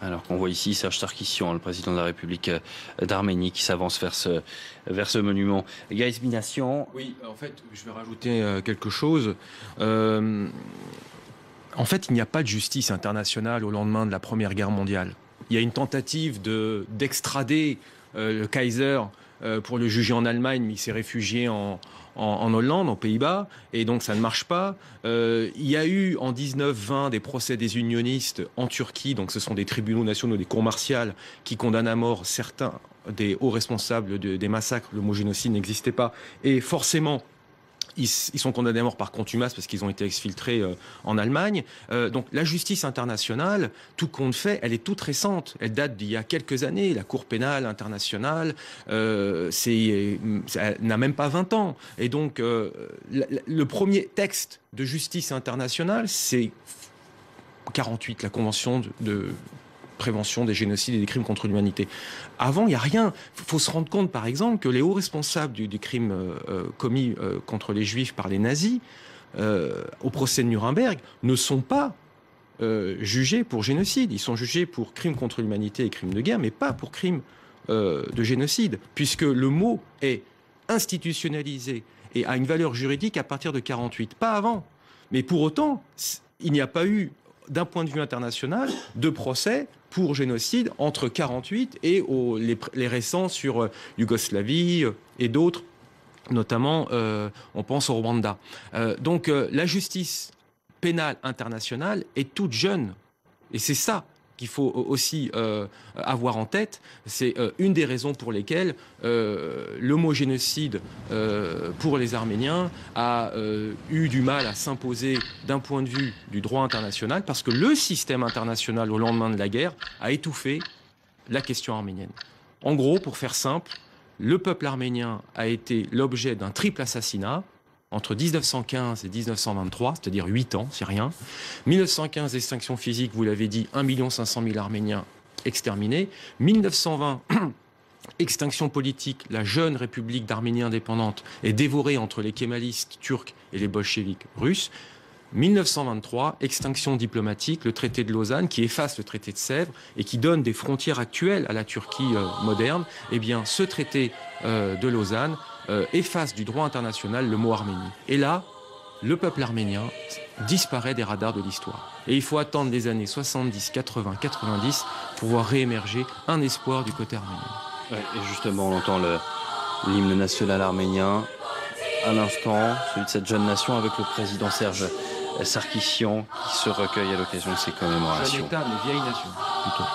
Alors qu'on voit ici Serge Sarkissian, le président de la République d'Arménie, qui s'avance vers ce monument. Gaïs Minassian. Oui, en fait, je vais rajouter quelque chose. En fait, il n'y a pas de justice internationale au lendemain de la Première Guerre mondiale. Il y a une tentative d'extrader le Kaiser pour le juger en Allemagne, mais il s'est réfugié en Hollande, aux Pays-Bas, et donc ça ne marche pas. Il y a eu en 1920 des procès des unionistes en Turquie, donc ce sont des tribunaux nationaux, des cours martiales qui condamnent à mort certains des hauts responsables des massacres. Le mot génocide n'existait pas, et forcément ils sont condamnés à mort par contumace parce qu'ils ont été exfiltrés en Allemagne. Donc la justice internationale, tout compte fait, elle est toute récente. Elle date d'il y a quelques années. La Cour pénale internationale, elle n'a même pas 20 ans. Et donc le premier texte de justice internationale, c'est 48, la Convention de prévention des génocides et des crimes contre l'humanité. Avant, il n'y a rien. Il faut se rendre compte, par exemple, que les hauts responsables du crime commis contre les Juifs par les nazis, au procès de Nuremberg, ne sont pas jugés pour génocide. Ils sont jugés pour crimes contre l'humanité et crimes de guerre, mais pas pour crimes de génocide, puisque le mot est institutionnalisé et a une valeur juridique à partir de 48, pas avant. Mais pour autant, il n'y a pas eu, d'un point de vue international, de procès pour génocide entre 48 et les récents sur Yougoslavie et d'autres, notamment on pense au Rwanda. Donc la justice pénale internationale est toute jeune, et c'est ça qu'il faut aussi avoir en tête. C'est une des raisons pour lesquelles le mot génocide pour les Arméniens a eu du mal à s'imposer d'un point de vue du droit international, parce que le système international au lendemain de la guerre a étouffé la question arménienne. En gros, pour faire simple, le peuple arménien a été l'objet d'un triple assassinat entre 1915 et 1923, c'est-à-dire 8 ans, c'est rien. 1915, extinction physique, vous l'avez dit, 1 500 000 Arméniens exterminés. 1920, extinction politique, la jeune République d'Arménie indépendante est dévorée entre les kémalistes turcs et les bolcheviks russes. 1923, extinction diplomatique, le traité de Lausanne qui efface le traité de Sèvres et qui donne des frontières actuelles à la Turquie moderne. Eh bien, ce traité de Lausanne efface du droit international le mot Arménie. Et là, le peuple arménien disparaît des radars de l'histoire. Et il faut attendre les années 70, 80, 90 pour voir réémerger un espoir du côté arménien. Ouais, et justement, on entend l'hymne national arménien à l'instant, celui de cette jeune nation, avec le président Serge Sarkissian qui se recueille à l'occasion de ces commémorations. Jeune État, mais vieille nation, plutôt.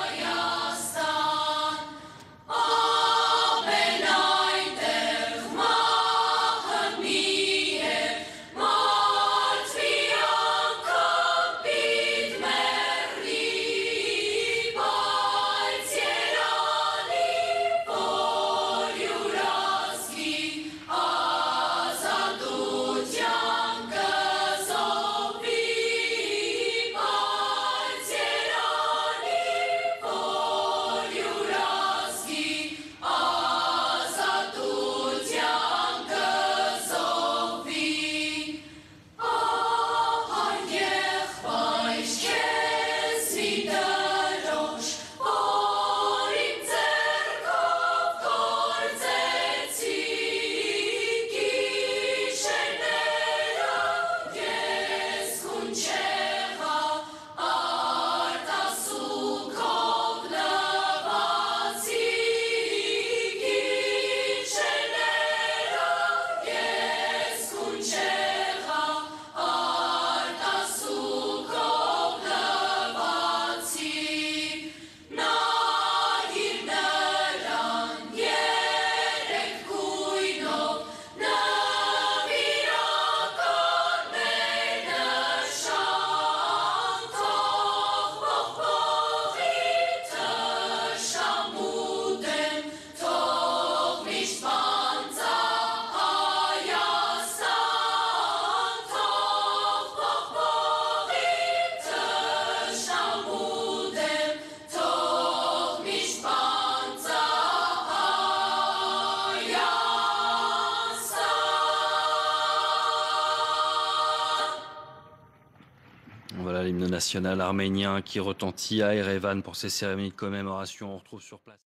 national arménien qui retentit à Erevan pour ces cérémonies de commémoration. On retrouve sur place.